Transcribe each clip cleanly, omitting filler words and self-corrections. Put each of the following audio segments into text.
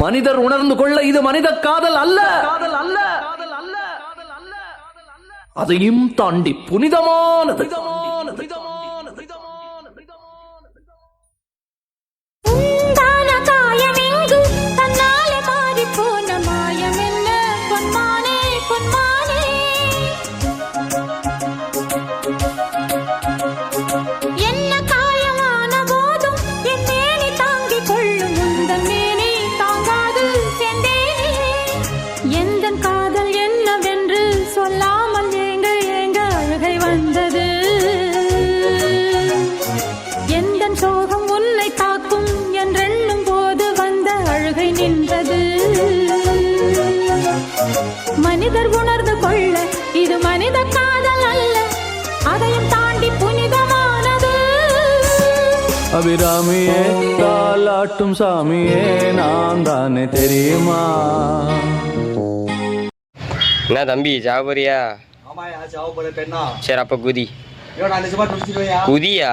மனிதர் உணர்ந்து கொள்ள இது மனித காதல் அல்ல, அதையும் தாண்டி புனிதமானது. மனிதர் உணர்ந்து கொள்ள இது மனித காதல் அல்ல, அதையும் தாண்டி புனிதமானது. அபிராமியே தாலாட்டும் சாமியே நான் தானே தெரியுமா? என்ன தம்பி சாவரியா? சரி அப்ப குதி குதியா.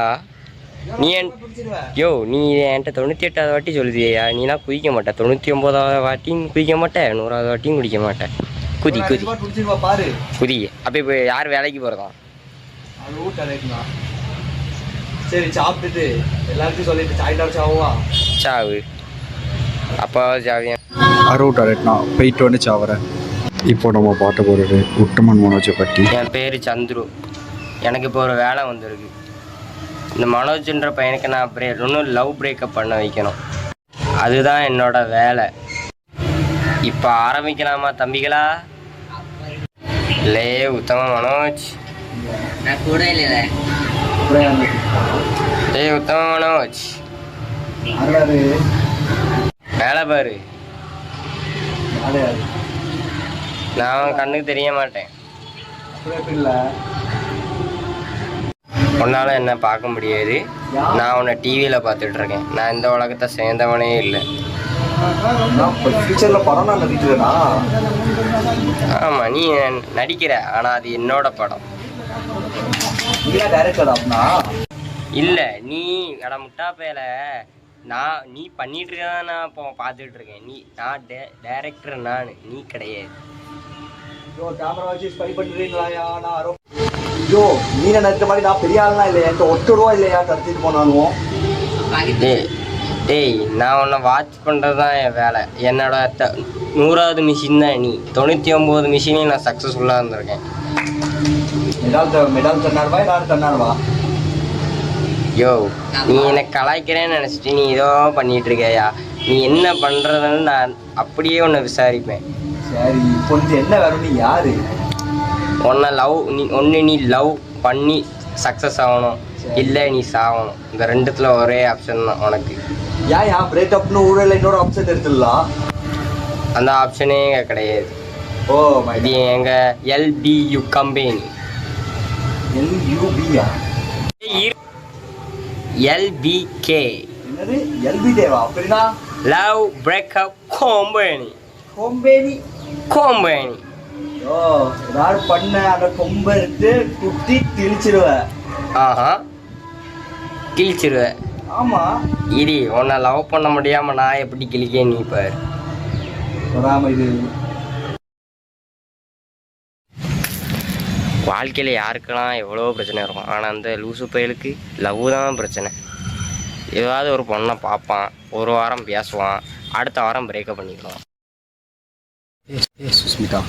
நீ நீ என்கிட்ட 98வது வாட்டி சொல்லுதியா, நீனா குதிக்க மாட்டேன். 99வது வாட்டியும் குதிக்க மாட்டேன், 100வது வாட்டியும் குடிக்க மாட்டேன். குதி குதி குதி. அப்ப இப்ப யார் வேலைக்கு போறதா? சரி சாப்பிட்டுட்டு எல்லாருக்கும் சொல்லிட்டு சாவு. அப்பா சாவியா அறுவட்டாரேட்னா போயிட்டு வந்து சாவறேன். இப்போ நம்ம பார்க்க போகிறது உத்தமன் மனோஜை பற்றி. என் பேர் சந்துரு. எனக்கு இப்போ ஒரு வேலை வந்திருக்கு. இந்த மனோஜ்ன்ற பையனுக்கு நான் இன்னும் லவ் பிரேக்கப் பண்ண வைக்கணும். அதுதான் என்னோட வேலை. இப்போ ஆரம்பிக்கலாமா தம்பிகளா? இல்லே உத்தம மனோஜ், உத்தம மனோஜ் வேலை பாரு. நான் கண்ணுக்கு தெரிய மாட்டேன். உன்னால என்ன பார்க்க முடியாது. நான் உன்னை டிவியில் பார்த்துட்டு இருக்கேன். நான் இந்த உலகத்தை சேர்ந்தவனே இல்லை. ஆமா நீ நடிக்கிற, ஆனா அது என்னோட படம் இல்ல. நீ அட முட்டா பேல, நீ பண்ணிட்டு இருக்கதான் நான் இப்போ பார்த்துட்டு இருக்கேன். நான் டைரக்டர், நீ கிடையாது. ஐயோ நீங்க நினைச்ச மாதிரி நான் பெரிய ஆள்லாம் இல்லையா, என்கிட்ட ஒட்டுருவா இல்லையா கடத்திட்டு போனாலும். டேய் நான் உன்னை வாட்ச் பண்ணுறது தான் என் வேலை. என்னோட 100வது மிஷின் தான் நீ. 99 மிஷினையும் நான் சக்ஸஸ்ஃபுல்லாக இருந்திருக்கேன். மெடால் தன்னார்வா எல்லாரும் தன்னார்வா? யோ நீ என்னை கலாய்க்கிறேன்னு நினச்சிட்டு நீ ஏதோ பண்ணிட்டு இருக்கையா? நீ என்ன பண்ணுறதுன்னு நான் அப்படியே உன்னை விசாரிப்பேன். சரி இப்போ என்ன வேணும்? நீ யாரு? உன்னை நீ லவ் பண்ணி சக்ஸஸ் ஆகணும், இல்லை நீ சாகணும். இந்த ரெண்டுத்துல ஒரே ஆப்ஷன் தான் உனக்கு. ஏன் பிரேக்கப்னு ஊழல் இன்னொரு ஆப்ஷன் எடுத்துடலாம். அந்த ஆப்ஷனே கிடையாது. ஓ இது எங்க LBU கம்பெனி. LUBயா? LBK. என்னது LB தேவா? அப்படினா லவ் பிரேக்கப் கம்பெனி. ஓ ஏதாவது பண்ண அந்த கொம்பை எடுத்து குத்தி கிழிச்சிருவேன். ஆஹா கிழிச்சிருவேன். ஆமா இடி உன்னை லவ் பண்ண முடியாம நான் எப்படி கிழிக்க நீ பாரு. இது வாழ்க்கையில் யாருக்கெல்லாம் எவ்வளோ பிரச்சனை இருக்கும். ஆனால் அந்த லூசு பயலுக்கு லவ் தான் பிரச்சனை. ஏதாவது ஒரு பொண்ணை பார்ப்பான், ஒரு வாரம் பேசுவான், அடுத்த வாரம் பிரேக்கப் பண்ணிக்கலாம். சுஸ்மிதா,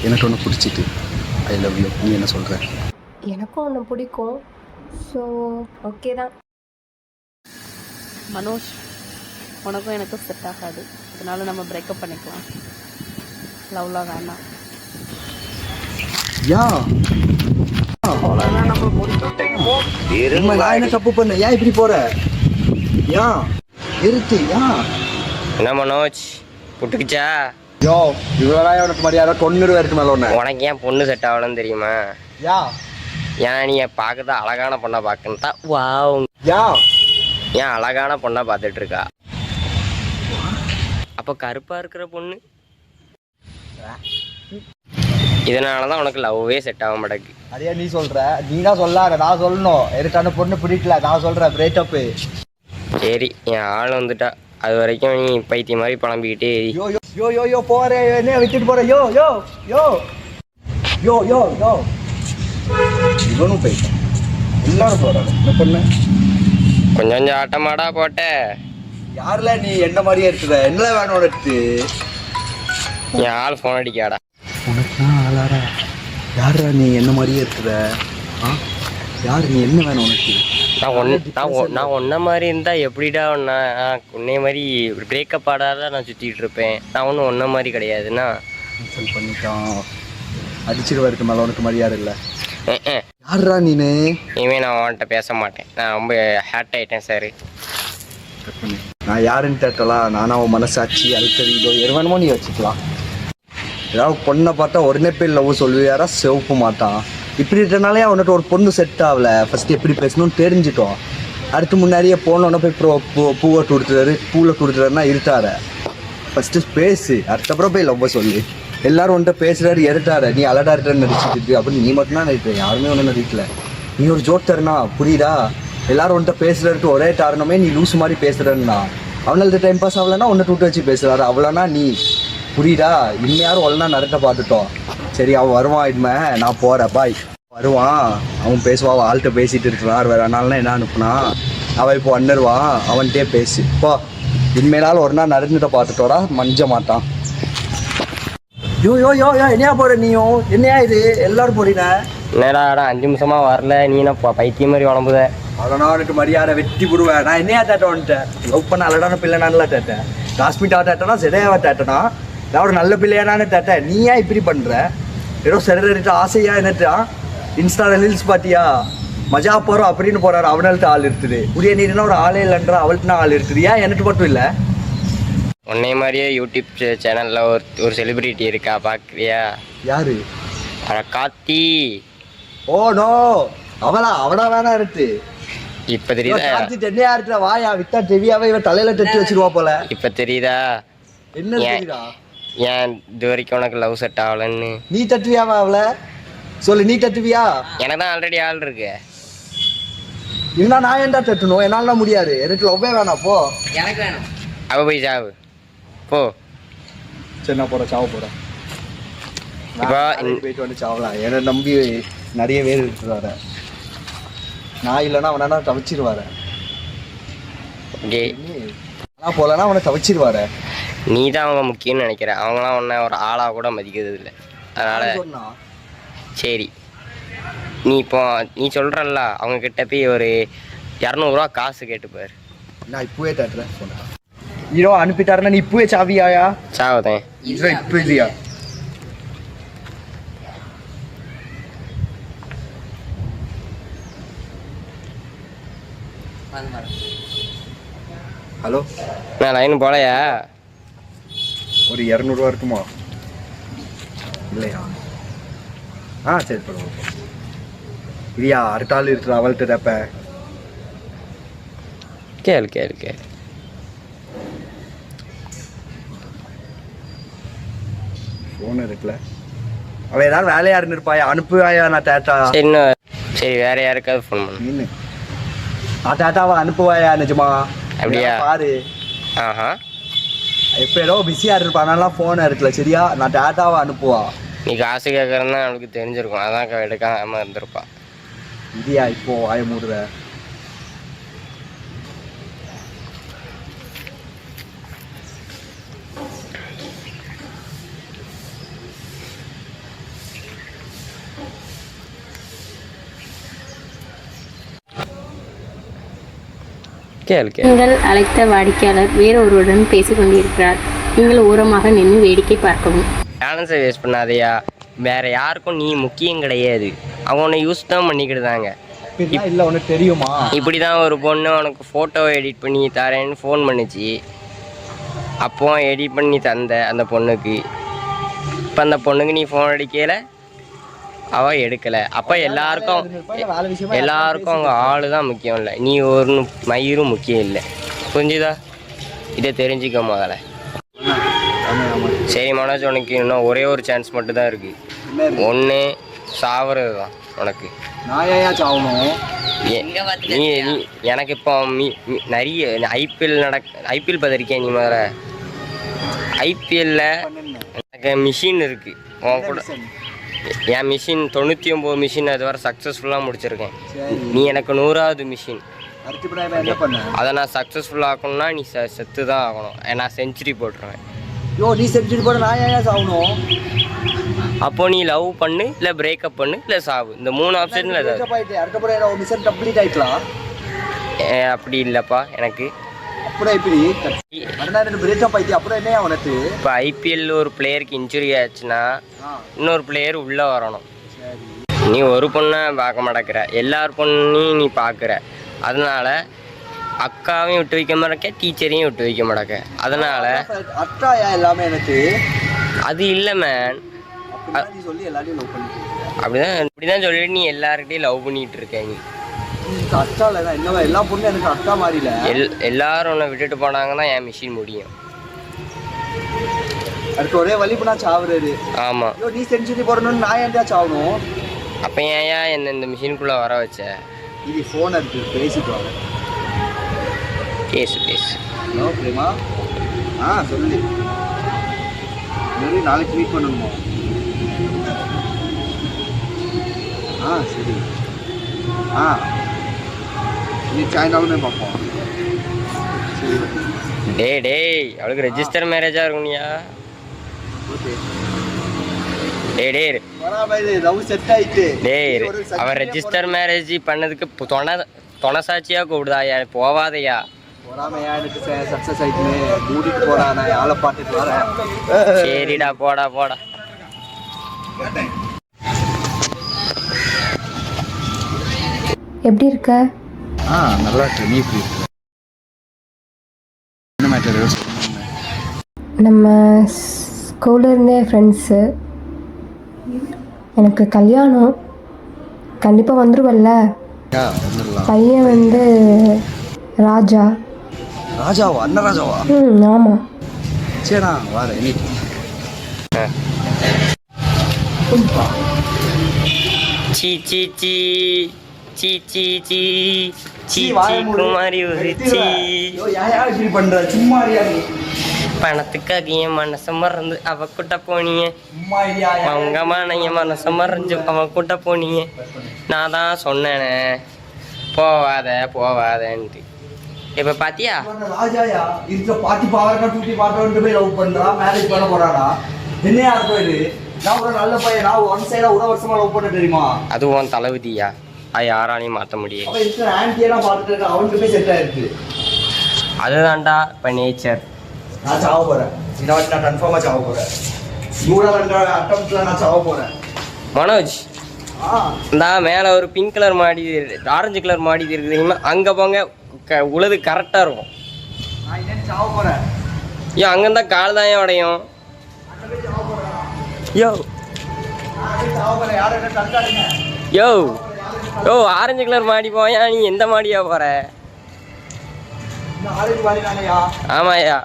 எனக்கு ஒன்று பிடிச்சிட்டு ஐ லவ் யூ. நீ என்ன சொல்கிற? எனக்கும் ஒன்று பிடிக்கும். ஸோ ஓகே தான். மனோஜ், உனக்கும் எனக்கும் செட் ஆகாது. அதனால நம்ம பிரேக்கப் பண்ணிக்கலாம். லவ்லாம் வேண்டாம். யா என்ன தப்பு பண்ண? ஏன் இப்படி போற? ஏன் இருக்கு? என்ன மனோஜ் புட்டுக்குச்சா? யோ இவ்வளோ உனக்கு மரியாதை தொண்ணூறு பேருக்கு மேலே ஒன்று. உனக்கு ஏன் பொண்ணு செட் ஆகலன்னு தெரியுமா? யா ஏன்னா நீ பார்க்கறத அழகான பொண்ணை பார்க்கணுட்டா. வாவ் யா ஏன் அழகான பொண்ணை பார்த்துட்டு இருக்கா? அப்போ கருப்பாக இருக்கிற பொண்ணு. இதனால தான் உனக்கு லவ்வே செட் ஆக மாட்டேங்குது. அதே நீ சொல்ற, நீ தான் சொல்லாத, நான் சொல்லணும். எனக்கு அந்த பொண்ணு பிடிக்கல, நான் சொல்றேன் பிரேக்கப்பு. சரி என் ஆள் வந்துட்டா, அது வரைக்கும் நீ பைத்தியம் மாதிரி புலம்பிக்கிட்டே எரி. யோ யோ யோ யோ யோ போறேன், என்ன விட்டுட்டு போற? யோ யோ யோ யோ யோ யோ இவனும் போயிட்டான், எல்லாரும் போறாங்க. என்ன பண்ண? கொஞ்சம் கொஞ்சம் ஆட்டமாடா போட்ட. யாருல நீ என்ன மாதிரியே இருக்கிற? என்ன வேணும் உனக்கு? என் ஆள் ஃபோன் அடிக்காடா. உனக்கு தான் ஆளாரா? யாரா நீ என்ன மாதிரியே இருக்கிற? ஆ யார் நீ? என்ன வேணும் உனக்கு? நான் ஒன்ன மாதிரி இருந்தா எப்படிடா உன்னை மாதிரி பிரேக்கப் ஆடாதான் நான் சுத்திட்டு இருப்பேன். நான் ஒன்றும் ஒன்ன மாதிரி கிடையாதுண்ணா. கேன்சல் பண்ணிட்டான், அடிச்சிருவாருக்கு மேலே உனக்கு மரியாதை இல்லை. யாரா நீனு? இனிமே நான் அவன்கிட்ட பேச மாட்டேன். நான் ரொம்ப ஹேட் ஆயிட்டேன் சார். நான் யாருன்னு கேட்டலாம், நானும் அவன் மனசாட்சி அழுத்தறி இதோ எருவனமோ நீ வச்சுக்கலாம். ஏதாவது பொண்ணை பார்த்தா உடனே போய் லவ் சொல்லுவியாரா? செவப்பு மாட்டான். இப்படி இருக்கிறனாலே அவன்கிட்ட ஒரு பொண்ணு செட் ஆகல. ஃபர்ஸ்ட் எப்படி பேசணும்னு தெரிஞ்சுட்டோம். அடுத்து முன்னாடியே போனோன்னே போய் பூவை கொடுத்துறாரு, பூவில் கொடுத்துறாருன்னா இருட்டார. ஃபஸ்ட்டு பேசு, அடுத்தப்புறம் போய் லவ் சொல்லு. எல்லாரும் உன்கிட்ட பேசுறாரு, இருட்டார. நீ அலடா இருட்டன்னு நடிச்சுட்டு அப்படின்னு நீ மட்டும்தான் நடிக்கிற, யாருமே ஒன்றும் நடிக்கல. நீ ஒரு ஜோக்கர்னா புரியுதா? எல்லாரும் உன்கிட்ட பேசுறதுக்கு ஒரே காரணமே நீ லூஸ் மாதிரி பேசுறன்னா. அவனால டைம் பாஸ் ஆகலன்னா உன்னை விட்டு வச்சு பேசுறாரு, அவ்வளோனா நீ புரியுதா? இன்னும் யாரும் ஒழுங்கா நடக்க பார்த்துட்டோம். சரி அவன் வருவான், இனிமே நான் போகிறேன், பாய். வருவான், அவன் பேசுவான், அவன் ஆள்கிட்ட பேசிட்டு இருக்கிறான். வேறு அதனால என்ன அனுப்புனா அவன் இப்போ வந்துடுவான், அவன்கிட்டே பேசு. இப்போ இனிமேலாலும் ஒரு நாள் நடந்துட்ட பார்த்துட்டோடா, மஞ்ச மாட்டான். யோ யோ யோ யோ என்னையா போற? நீயும் என்னையா இது? எல்லாரும் போறீங்க. என்னடா 5 நிமிஷமா வரல, நீ என்ன பைத்தியம் மாதிரி உடம்புத? அதனால் எனக்கு மரியாதை வெட்டி விடுவேன். நான் என்னையா தேட்டேன் வந்துட்டேன்? லவ் பண்ண அழகான பிள்ளைனான்ல தேட்டேன். காஸ்மிட்டாக தேட்டனா சரியாவா தேட்டனா? நான் ஒரு நல்ல பிள்ளையானான்னு தேட்டேன். நீ ஏன் இப்படி பண்ணுற? ஏதோ சரிட்டு ஆசையா என்னட்டா? இன்ஸ்டாவில் ரீல்ஸ் பார்த்தியா? மஜா போகிறோம் அப்படின்னு போகிறாரு, அவனால்ட்ட ஆள் இருக்குது. புரிய நீனா ஒரு ஆளே இல்லைன்ற அவள்கிட்ட ஆள் இருக்குது. ஏன் எனக்கு மட்டும் இல்லை? உன்னை மாதிரியே யூடியூப் சேனலில் ஒரு செலிபிரிட்டி இருக்கா, பார்க்குறியா? யாரு? கார்த்தி. ஓ நோ, அவனா வேணா இருக்கு. இப்போ தெரியுதா? என்னையா இருக்கிற? வாயா வித்தா தெவியாவே இவன் தலையில தட்டி வச்சிருவா போல. இப்போ தெரியுதா? என்ன தெரியுதா? ஏன் இது வரைக்கும் உனக்கு லவ் செட் ஆகலன்னு? நீ தட்டுவியாவா அவளை? சொல்லு, நீ தட்டுவியா? எனக்கு தான் ஆல்ரெடி ஆள் இருக்கு. இருந்தா நான் ஏன்டா தட்டணும்? என்னால முடியாது, எனக்கு லவ்வே வேணாம். போ. எனக்கு வேணும். அவ போய் சாவு போ. சரி நான் போறேன், சாவ போறேன். போயிட்டு வந்து சாவலாம். என்னை நம்பி நிறைய பேர் இருக்கிறார. நான் இல்லைன்னா அவனா தவிச்சிருவார. நான் போலன்னா அவனை தவிச்சிருவார. நீ தான் அவங்க முக்கியம்னு நினைக்கிற. அவங்களாம் ஒன்றை ஒரு ஆளாக கூட மதிக்கிறது இல்லை. அதனால சரி, நீ சொல்கிறல்ல, அவங்க கிட்ட போய் ஒரு 200 ரூபா காசு கேட்டுப்பாரு. நான் இப்போவே தட்டுறேன் சொன்னேன். ஹீரோ அனுப்பிட்டாருன்னா நீ இப்போவே சாவியாயா? சாவதேன் இப்போ இல்லையா? ஹலோ, நான் லைன் போலையா? ஒரு 200 ரூபா இருக்குமா? இல்லையா? சரி பரவாயில்ல. இல்லையா? அடுத்த ஆள் இருக்கிற அவள்கிட்ட தப்ப கேளு ஃபோன் இருக்குல்ல, அவள் ஏதாவது வேலையா இருந்திருப்பாயா? அனுப்புவாயா? நான் டேட்டா. சரி வேற யாருக்காவது ஃபோன் பண்ணு. நான் டேட்டாவை அனுப்புவாயா? நிஜமா? அப்படியா? பாரு. எப்போ ஏதோ பிஸியாக இருப்பானாலாம் ஃபோன் இருக்குல்ல, சரியா? நான் டேட்டாவை அனுப்புவா. நீ காசு கேட்குறன்னா அவளுக்கு தெரிஞ்சிருக்கும், அதான் எடுக்காம இருந்திருப்பா. இதியா இப்போ ஆய மூடுற? நீங்கள் அழைத்த வாடிக்கையாளர் வேறொருவருடன் பேசிக் கொண்டிருக்கிறார். நீங்கள் ஓரமாக நின்று வேடிக்கை பார்க்கவும். பேலன்ஸை வேஸ்ட் பண்ணாதையா. வேற யாருக்கும் நீ முக்கியம் கிடையாது. அவங்க உன்னை யூஸ் தான் பண்ணிக்கிட்டுதாங்க. இல்லை உனக்கு தெரியுமா? இப்படி தான் ஒரு பொண்ணு உனக்கு ஃபோட்டோவை எடிட் பண்ணி தரேன்னு ஃபோன் பண்ணிச்சு. அப்போ எடிட் பண்ணி தந்த அந்த பொண்ணுக்கு. இப்போ அந்த பொண்ணுக்கு நீ ஃபோன் அடிக்கல, அவள் எடுக்கலை. அப்போ எல்லாருக்கும் அவங்க ஆளு தான் முக்கியம் இல்லை, நீ ஒரு மயிரும் முக்கியம் இல்லை. புரிஞ்சுதா? இதை தெரிஞ்சுக்க முதல்ல. சரி மனோஜ், உனக்கு இன்னும் ஒரே ஒரு சான்ஸ் மட்டும் தான் இருக்குது. ஒன்று சாவறது தான். உனக்கு. நான் ஏன் சாவணும்? நீ நீ எனக்கு இப்போ நிறைய ஐபிஎல் பார்த்துருக்கேன். நீ முதல்ல ஐபிஎல்ல எனக்கு மிஷின் இருக்கு உன் கூட. என் மிஷின் 99 மிஷின் அது வர சக்ஸஸ்ஃபுல்லாக முடிச்சிருக்கேன். நீ எனக்கு 100வது மிஷின். என்ன பண்ண? அதை நான் சக்ஸஸ்ஃபுல்லாக ஆகணும்னா நீ செத்து தான் ஆகணும். நான் செஞ்சுரி போட்டுருவேன். நீ செஞ்சுரி போட நான் ஏன் சாவணும்? அப்போ நீ லவ் பண்ணு, இல்லை பிரேக்கப் பண்ணு, இல்லை சாவு. இந்த 3 ஆப்ஷன்ல ஏதாவது. மிஷன் கம்ப்ளீட் ஆயிக்கலாம். அப்படி இல்லைப்பா எனக்கு. அப்புறம் எப்படி பிரேக்கப் ஆயிட்டு அப்புறம் என்ன உனக்கு? இப்போ ஐபிஎல் ஒரு பிளேயருக்கு இன்ஜுரி ஆச்சுன்னா இன்னொரு பிளேயர் உள்ளே வரணும். நீ ஒரு பொண்ணை பார்க்க மாட்டேங்கிற, எல்லார் பொண்ணையும் நீ பார்க்குற. அதனால அக்காவையும் விட்டு வைக்க மாட்டேக்க, டீச்சரையும் விட்டு வைக்க மாட்டேக்க. அதனால அக்காயா எல்லாமே எனக்கு அது இல்லை மேன். சொல்லி எல்லாரையும் லவ் பண்ணிட்டு இப்படிதான் சொல்லிட்டு நீ எல்லார்கிட்டையும் லவ் பண்ணிட்டு இருக்க. நீ அக்கா இல்லை என்ன எல்லா பொண்ணும் எனக்கு அக்கா மாறில. எல்லாரும் உன்னை விட்டுட்டு போனாங்கன்னா என் மிஷின் முடியும். அதுக்கு ஒரே வழி இப்போ நான் சாவுறாரு. ஆமாம். நீ செஞ்சுரி போடணும்னு நான் ஏன்டா சாவணும்? அப்போ ஏன் என்ன இந்த மிஷினுக்குள்ளே வர வச்ச? இது ஃபோன் இருக்கு, பேசிட்டு வாங்க. பேசு. ஹலோ பிரேமா. சொல்லு. நாளைக்கு மீட் பண்ணணுமா? சரி. நீ சாயங்காலமே பார்ப்போம். சரி. டேய் அவளுக்கு ரெஜிஸ்டர் மேரேஜாக இருக்கும்யா. டேய் அவன் ரெஜிஸ்டர் மேரேஜ் பண்ணதுக்கு தொணை சாட்சியாக கூப்பிடுதாயா? போவாதையா? எனக்கு சக்ஸஸ் ஆயிட்டு கூட்டிட்டு போறா. நான் ஆளை பார்த்துட்டு வரேன். சரிடா, போடா. எப்படி இருக்க? நல்லா இருக்கு. நீ எப்படி இருக்க? என்ன மேட்டர்? நம்ம ஸ்கூல்லேருந்தே ஃப்ரெண்ட்ஸு. எனக்கு கல்யாணம் கண்டிப்பாக வந்துருவல்ல? பையன் வந்து ராஜா. ராஜாவா? அண்ணன் ராஜாவா? ஆமாம். சரிண்ணா வரேன். பணத்துக்காக என் மனசை மறந்து அவ கூட்ட போனீங்க. மங்கமான என் மனசை மறைஞ்சு அவ கூட்ட போனீங்க. நான் தான் சொன்னேனே போவாதன்ட்டு. இப்ப பாத்தியா? ராஜாயா இருக்க பாட்டி பாவா டூட்டி பாட்டோன்னு போய் லவ் பண்றா, மேரேஜ் பண்ண போறாடா. என்னையா போயிடு? நான் ஒரு நல்ல பையன். நான் ஒன் சைடா ஒரு வருஷமா லவ் பண்ண தெரியுமா? அது உன் தளபதியா? அது யாராலையும் மாற்ற முடியாது. அவன் இருக்கிற ஆன்டியெல்லாம் பார்த்துட்டு இருக்க, அவனுக்கு போய் செட் ஆயிருக்கு. அதுதான்டா இப்போ நேச்சர். நான் சாவ போறேன். இந்த வாட்டி நான் கன்ஃபார்மா சாவ போறேன். 100 அட்டம்ப்ட்ல நான் சாவ போறேன். மனோஜ், இந்த மேலே ஒரு பிங்க் கலர் மாடி, ஆரஞ்சு கலர் மாடி இருக்குது தெரியுமா? அங்கே போங்க, உழுது கரெக்டாக இருக்கும். நான் இன்னும் சாவ போறேன். ஐயோ, அங்கேருந்தா கால் தான் உடையும். யோ ஆரஞ்சு கலர் மாடி போயா? நீ எந்த மாடியா போற? ஆமாயா.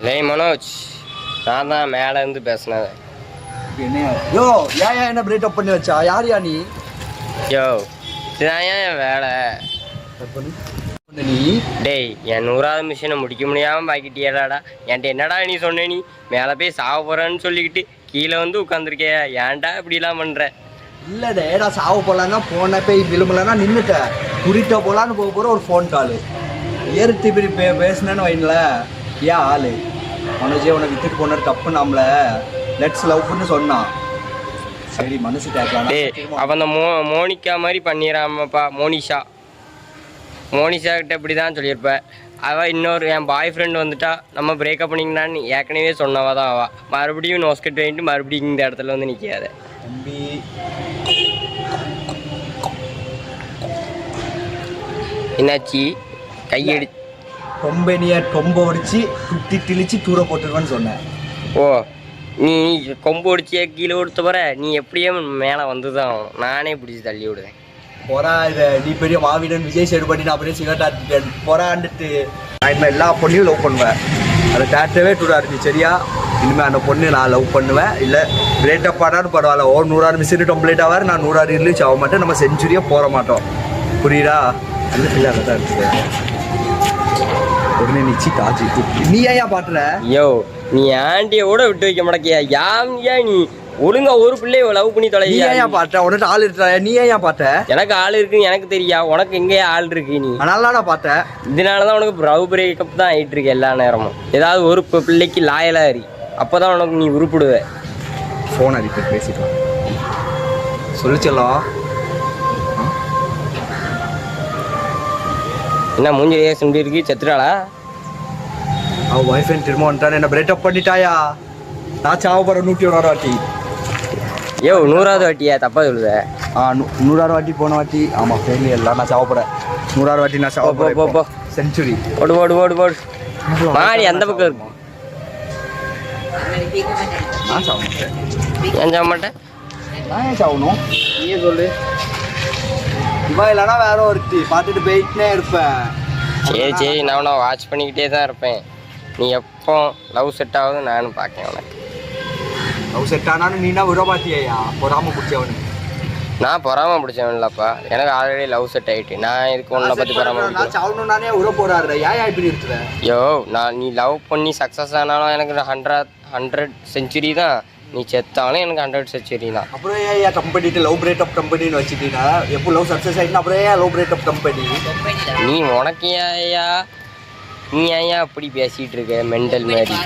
லே மனோஜ், நான் தான் மேல இருந்து பேசினது. என்ன பிரேக்கப் பண்ணி வச்சா? யார் நீ? இதுதான் என் வேலை. நீ டேய், என் 100வது மிஷினை முடிக்க முடியாம பாக்கிட்டியாடாடா. என்கிட்ட என்னடா நீ சொன்ன? நீ மேலே போய் சாவ போறேன்னு சொல்லிக்கிட்டு கீழே வந்து உட்காந்துருக்கே. ஏன்டா இப்படிலாம் பண்ற? இல்லடே, நான் சாவ போலான்னா போன போய் விழும்பலன்னா நின்றுட்டேன். குறிட்ட போலான்னு போகிற ஒரு ஃபோன் காலு ஏறுத்து இப்படி பேசினேன்னு வைங்கள. ஏன் ஆளு மனோஜே உனக்கு விட்டுட்டு போனது தப்பு, நம்மள லெட்ஸ் லவ் பண்ணு சொன்னான். சரி மனசு கேட்கலாம். அவன் அந்த மோனிகா மாதிரி பண்ணிடாமப்பா. மோனிஷா கிட்ட இப்படி தான் சொல்லியிருப்பேன். அவள் இன்னொரு என் பாய் ஃப்ரெண்டு வந்துட்டா நம்ம பிரேக்கப் பண்ணிங்கனான்னு ஏற்கனவே சொன்னவா தான் அவள். மறுபடியும் நோஸ்கட் வாங்கிட்டு மறுபடியும் இந்த இடத்துல வந்து நிற்காத தம்பி. என்னாச்சு? கையடி கொம்பனியை கொம்பை ஒடிச்சு குட்டி கிழிச்சு தூர போட்டுருவான்னு சொன்னேன். ஓ, நீ கொம்பு ஒடிச்சியே கீழே கொடுத்த போற. நீ எப்படியே மேலே வந்து தான் ஆகணும். நானே பிடிச்சி தள்ளி விடுவேன். போறா இதை நீ பெரிய மாவீரன் விஜய் சேடு பண்ணி நான் அப்படியே சிகரெட் போறான்ட்டு நான் எல்லா பொண்ணையும் லவ் பண்ணுவேன். அதை தேட்டவே டூடா இருந்துச்சு. சரியா? இனிமேல் அந்த பொண்ணு நான் லவ் பண்ணுவேன். இல்லை பிரேக்கப் ஆனாலும் பரவாயில்ல. 100 மிஸ்ஸிட்டு கம்ப்ளீட் ஆவார், நான் 100 ரீச் ஆக மாட்டேன். நம்ம செஞ்சுரியே போட மாட்டோம். புரியுதா? இல்லை அதான் இருக்குது. உடனே நிச்சி காஜி நீ ஏன் பாட்டுற? யோ நீ ஆண்டியை கூட விட்டு வைக்க மாட்டேக்கியா? ஏன் நீ ஒழுங்கா ஒரு பிள்ளைய லவ் பண்ணி நீ தொலையா? ஏன் பாட்ட? உனக்கு ஆள் இருக்கா? நீ ஏன் பாட்ட? எனக்கு ஆள் இருக்குன்னு எனக்கு தெரியா? உனக்கு எங்கேயா ஆள் இருக்கு? நீ அதனால பார்த்தேன். இதனாலதான் உனக்கு லவ் பிரேக்கப் தான் ஆயிட்டு இருக்கு எல்லா நேரமும். ஏதாவது ஒரு பிள்ளைக்கு லாயலா இரு, அப்பதான் உனக்கு நீ உருப்பிடுவ. ஃபோன் அடிக்க பேசிக்கலாம் சொல்லிச்சலாம். என்ன மூஞ்சிலேயே சுண்டி இருக்கு? செத்துட்டாளா? அவன் பாய் ஃப்ரெண்ட் திரும்ப வந்துட்டான். என்ன பிரேக்கப் பண்ணிட்டாயா? நான் சாவ போற 101 வாட்டி. யோ 100வது வாட்டியா? தப்பா சொல்லுத. 100 வாட்டி போன வாட்டி. ஆமா ஃபெயிலியர் எல்லாம் நான் சாவ போறேன். 100 வாட்டி நான் சாவ போறேன். செஞ்சுரி ஓடு ஓடு ஓடு ஓடு. மாடி அந்த பக்கம் இருக்கும். நான் சாவ மாட்டேன். ஏன் சாவ மாட்டேன்? நான் ஏன் சாவணும்? நீயே சொல்லு. இவன் இல்லைன்னா வேற ஒருத்தி பார்த்துட்டு போயிட்டுனே இருப்பேன். சரி நான் வாட்ச் பண்ணிக்கிட்டே தான் இருப்பேன். நீ எப்போ லவ் செட் ஆகுது நானும் பார்க்கேன். உனக்கு லவ் செட் ஆனாலும் நீனா விட மாட்டியா? பொறாம பிடிச்சவனு. நான் பொறாம பிடிச்சவன் இல்லப்பா. எனக்கு ஆல்ரெடி லவ் செட் ஆகிட்டு. நான் இதுக்கு உன்னை பற்றி பொறாம நான் சாவணும் நானே விட போறாரு. ஏன் இப்படி இருக்கிற? யோ நீ லவ் பண்ணி சக்ஸஸ் ஆனாலும் எனக்கு 100 செஞ்சுரி தான். நீ செத்தாலும் எனக்கு 100 செஞ்சுரி தான். அப்புறம் ஏன் கம்பெனிட்டு லவ் பிரேக்கப் கம்பெனின்னு வச்சுட்டீங்கன்னா எப்போ லவ் சக்ஸஸ் ஆகிட்டுனா அப்புறம் ஏன் லவ் பிரேக்கப் கம்பெனி? நீ உனக்கு நீ ஏன் அப்படி பேசிகிட்டு இருக்க? மெண்டல் மாதிரி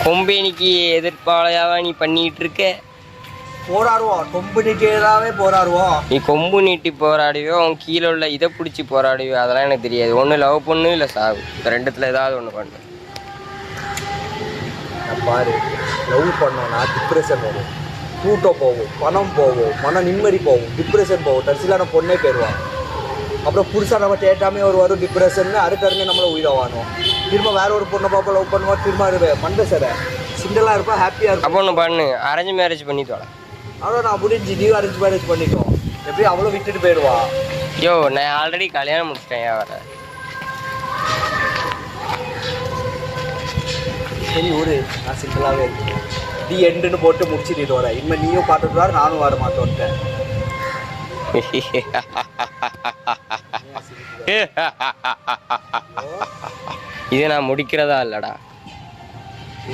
கம்பெனிக்கு எதிர்ப்பாளையாவா நீ பண்ணிகிட்டு இருக்க? போராடுவோம் கம்பெனிக்கேதாவே போராடுவோம். நீ கொம்பு நீட்டி போராடுவியோ, உன் கீழே உள்ள இதை பிடிச்சி போராடுவியோ, அதெல்லாம் எனக்கு தெரியாது. ஒன்று லவ் பண்ணு இல்லை சாவு, இந்த ரெண்டுத்தில் ஏதாவது ஒன்று பண்ணு. பாரு லவ் பண்ணோன்னா டிப்ரெஷன் வரும், தூக்கம் போகும், பணம் போகும், மன நிம்மதி போகும், டிப்ரெஷன் போகும், கடைசியில் பொண்ணே போயிடுவான். அப்புறம் புதுசாக நம்ம தேட்டாமே வரும் டிப்ரெஷன். அடுத்தடுத்து நம்மளை உயிரவானோம். திரும்ப வேற ஒரு பொண்ணை பார்ப்போம், லவ் பண்ணுவோம், திரும்ப மண்டை சரை சிங்கிளாக இருப்பா, ஹாப்பியாக இருக்கும். அப்போ ஒன்று பண்ணு, அரேஞ்ச் மேரேஜ் பண்ணி தோல. அதான் நான் முடிஞ்சு நீ அரேஞ்ச் மேரேஜ் பண்ணிக்கோ. எப்படி அவ்வளோ விட்டுட்டு போயிடுவா? யோ நான் ஆல்ரெடி கல்யாணம் முடிச்சிட்டேன். வர சரி ஒரு நான் சிங்கிளாகவே இருக்கேன். நீ எண்டுன்னு போட்டு முடிச்சுட்டு வரேன். இனிமேல் நீயும் பார்த்துட்டு வர, நானும் வர மாட்டோன்ட்டேன். இது நான் முடிக்கிறதா இல்லடா.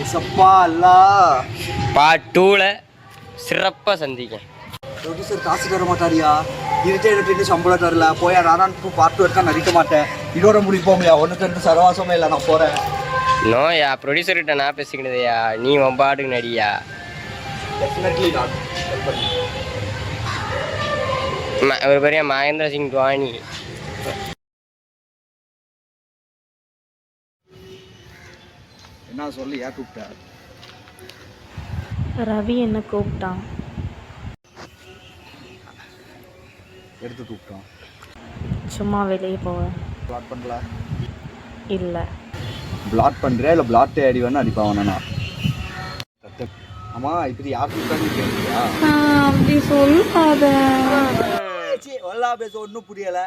ஏசப்பா அல்லா. பார்ட் 2ல சிறப்பாக சந்திக்கேன். ப்ரொடியூசர் காசு தர மாட்டாரியா? இருட்டு சம்பளம் தரல. போயா நான் பார்ட் 2 எடுத்தா நடிக்க மாட்டேன். இதோட முடிப்போம்லையா? 1 சரவாசமே இல்லை, நான் போகிறேன். நோயா ப்ரொடியூசர்கிட்ட நான் பேசிக்கினதையா? நீ உன் பாட்டுக்கு நடியா? டெஃபினெட்லி நான் ஒரு பெரிய மகேந்திர சிங் துவானி. என்ன சொல்லி ஏன் கூப்பிட்ட? ரவி என்ன கூப்பிட்டான். எடுத்து கூப்பிட்டான். சும்மா வெளியே போவேன். பிளாட் பண்ணல இல்லை. பிளாட் பண்ணுறியா இல்லை பிளாட்டே அடி வேணா அடிப்பாவனா? ஆமா இப்படி யார் கூப்பிட்டான்னு கேட்குறியா? அப்படி சொல்லாத. ஒல்லா பேச ஒன்றும் புரியலை.